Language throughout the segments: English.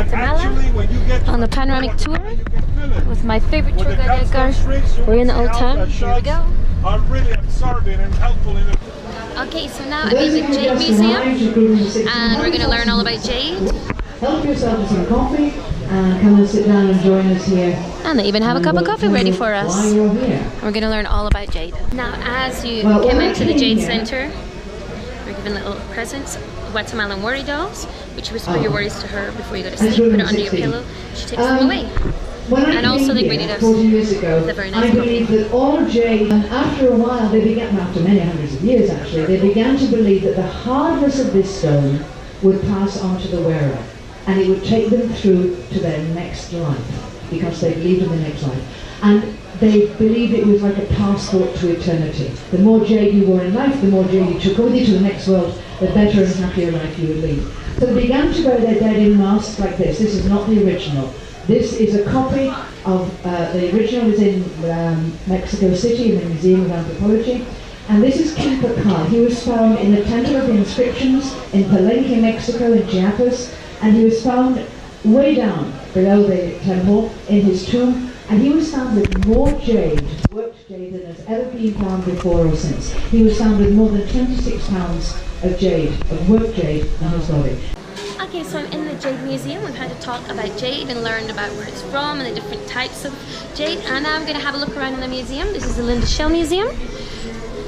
Guatemala on the panoramic tour with my favorite tour guide Edgar. We're in the old town. Here we go. Are really absorbing and helpful in Okay, so now I'm in the Jade Museum and we're going to learn all about jade. Help yourself to some coffee and come and sit down and join us here. And they even have a cup of coffee ready for us. While you're here. We're going to learn all about jade. Now as you come into the Jade Center, we're given little presents, Guatemalan worry dolls, which you whisper your worries to her before you go to sleep, put it under your pillow, she takes them away. And also they greeted us 40 years ago, with a very nice I believe that all jade, and after a while they began, after many hundreds of years actually, they began to believe that the hardness of this stone would pass on to the wearer, and it would take them through to their next life, because they believed in the next life. And they believed it was like a passport to eternity. The more jade you wore in life, the more jade you took with you to the next world, the better and happier life you would lead. So they began to wear their dead in masks like this. This is not the original. This is a copy of, the original is in Mexico City in the Museum of Anthropology. And this is King Pacal. He was found in the Temple of the Inscriptions in Palenque, Mexico, in Chiapas. And he was found way down below the temple in his tomb. And he was found with more jade, worked jade, than has ever been found before or since. He was found with more than 26 pounds of jade, of worked jade, on his body. Okay, so I'm in the Jade Museum. We've had a talk about jade and learned about where it's from and the different types of jade. And now I'm going to have a look around in the museum. This is the Linda Shell Museum.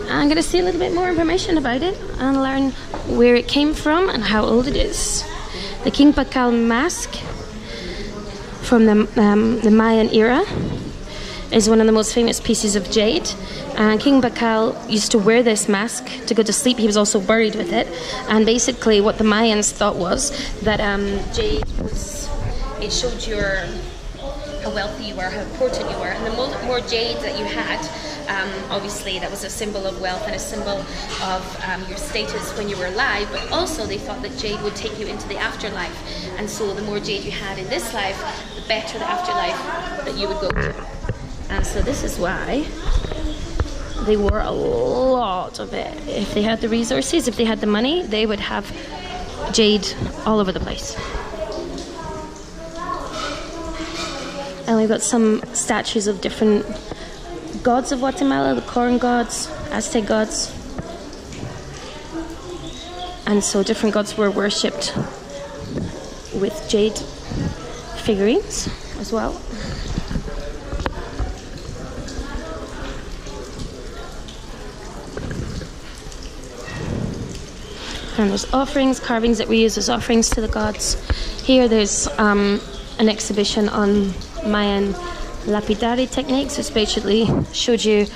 I'm going to see a little bit more information about it and learn where it came from and how old it is. The King Pacal mask from the Mayan era is one of the most famous pieces of jade. And King Pacal used to wear this mask to go to sleep. He was also buried with it. And basically what the Mayans thought was that jade was, it showed how wealthy you were, how important you were. And the more jade that you had, obviously that was a symbol of wealth and a symbol of your status when you were alive. But also they thought that jade would take you into the afterlife. And so the more jade you had in this life, the better the afterlife that you would go to. And so this is why they wore a lot of it. If they had the resources, if they had the money, they would have jade all over the place. And we've got some statues of different gods of Guatemala, the corn gods, Aztec gods. And so different gods were worshipped with jade figurines as well. And there's offerings, carvings that we use as offerings to the gods. Here there's an exhibition on Mayan lapidary techniques, which basically showed you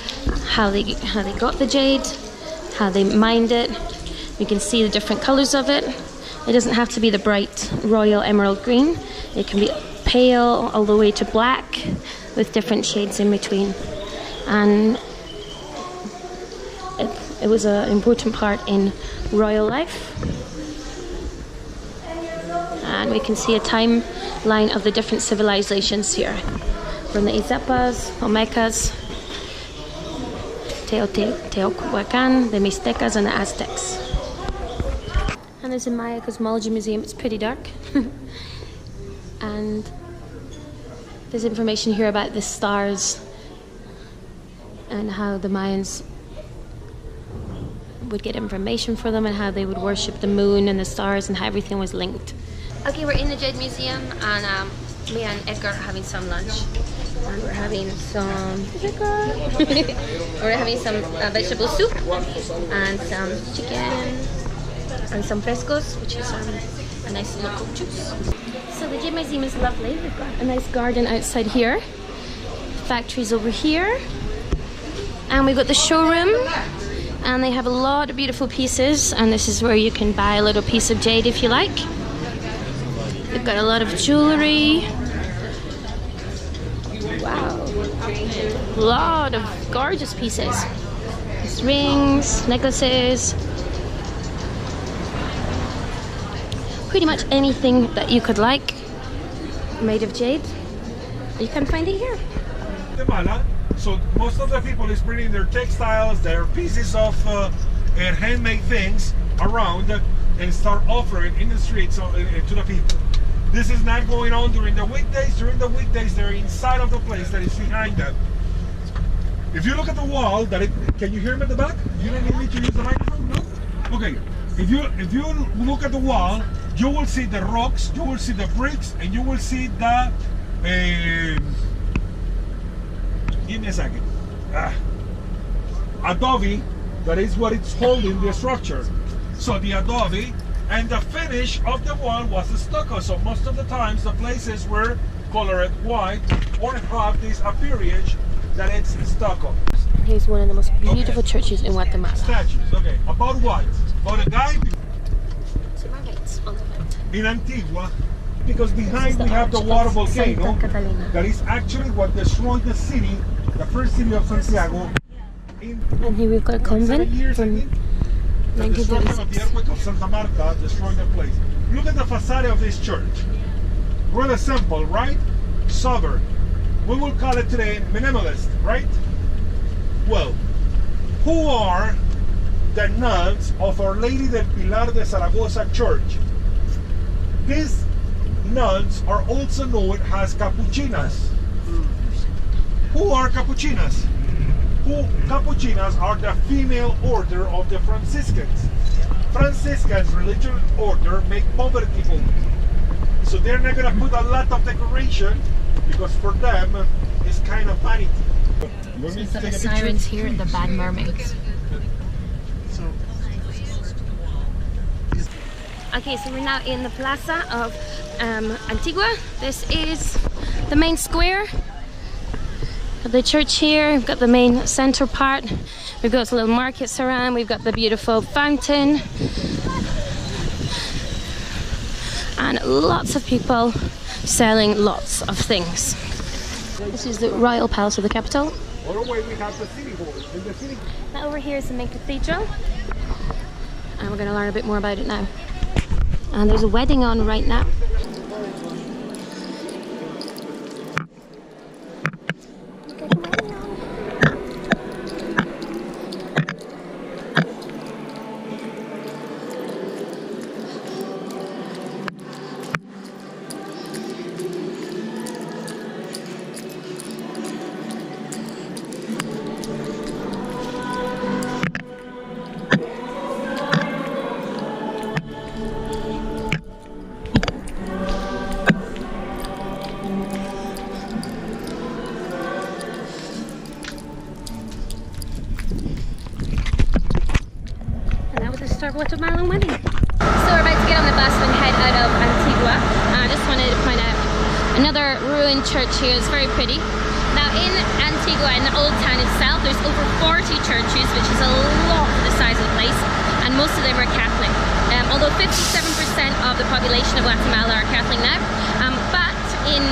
how they got the jade, how they mined it. You can see the different colors of it. It doesn't have to be the bright royal emerald green. It can be pale all the way to black with different shades in between. And it was an important part in royal life. And we can see a timeline of the different civilizations here, from the Izapas, Olmecas, Teotihuacan, the Mixtecas, and the Aztecs. And there's a Maya Cosmology Museum. It's pretty dark. And there's information here about the stars and how the Mayans would get information for them and how they would worship the moon and the stars and how everything was linked. Okay, we're in the Jade Museum and me and Edgar are having some lunch. And we're having some we're having some vegetable soup and some chicken and some frescos, which is a nice local juice. So the Jade Museum is lovely. We've got a nice garden outside here. Factories over here. And we've got the showroom. And they have a lot of beautiful pieces, and this is where you can buy a little piece of jade if you like. They've got a lot of jewelry. Wow. A lot of gorgeous pieces. There's rings, necklaces. Pretty much anything that you could like made of jade. You can find it here. Guatemala. So most of the people is bringing their textiles, their pieces of and handmade things around and start offering in the streets to the people. This is not going on during the weekdays. During the weekdays, they're inside of the place that is behind them. If you look at the wall, can you hear me at the back? You don't need me to use the microphone, no? Okay. If you look at the wall, you will see the rocks, you will see the bricks, and you will see the. Give me a second. Adobe. That is what it's holding the structure. So the adobe and the finish of the wall was the stucco. So most of the times the places were colored white or have this appearance that it's stucco. Here's one of the most beautiful churches in Guatemala. Statues, okay. About what? About a guy in Antigua, because behind we have the water volcano that is actually what destroyed the city, the first city of Santiago. And here we've got a convent from the destruction of the earthquake of Santa Marta destroyed the place. Look at the facade of this church. Rather simple, right? Sober. We will call it today minimalist, right? Well, who are the nuns of Our Lady del Pilar de Zaragoza Church? These nuns are also known as Capuchinas. Who are Capuchinas? Capuchinas are the female order of the Franciscans. Franciscans religious order make poverty homes. So they're not going to put a lot of decoration because for them it's kind of vanity. So we've got the sirens here and the bad mermaids. Okay, so we're now in the plaza of Antigua. This is the main square. Got the church here, we've got the main center part, we've got little markets around, we've got the beautiful fountain, and lots of people selling lots of things. This is the royal palace of the capital. Now over here is the main cathedral, and we're going to learn a bit more about it now. And there's a wedding on right now. Guatemalan wedding. So we're about to get on the bus and head out of Antigua. I just wanted to point out another ruined church here. It's very pretty. Now in Antigua, in the old town itself, there's over 40 churches, which is a lot for the size of the place, and most of them are Catholic. Although 57% of the population of Guatemala are Catholic now, but in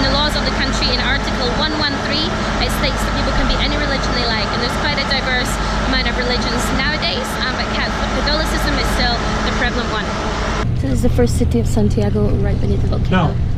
the laws of the country, in Article 113, it states that people can be any religion they like, and there's quite a diverse amount of religions nowadays, but Catholicism is still the prevalent one. So this is the first city of Santiago, right beneath the volcano. Now,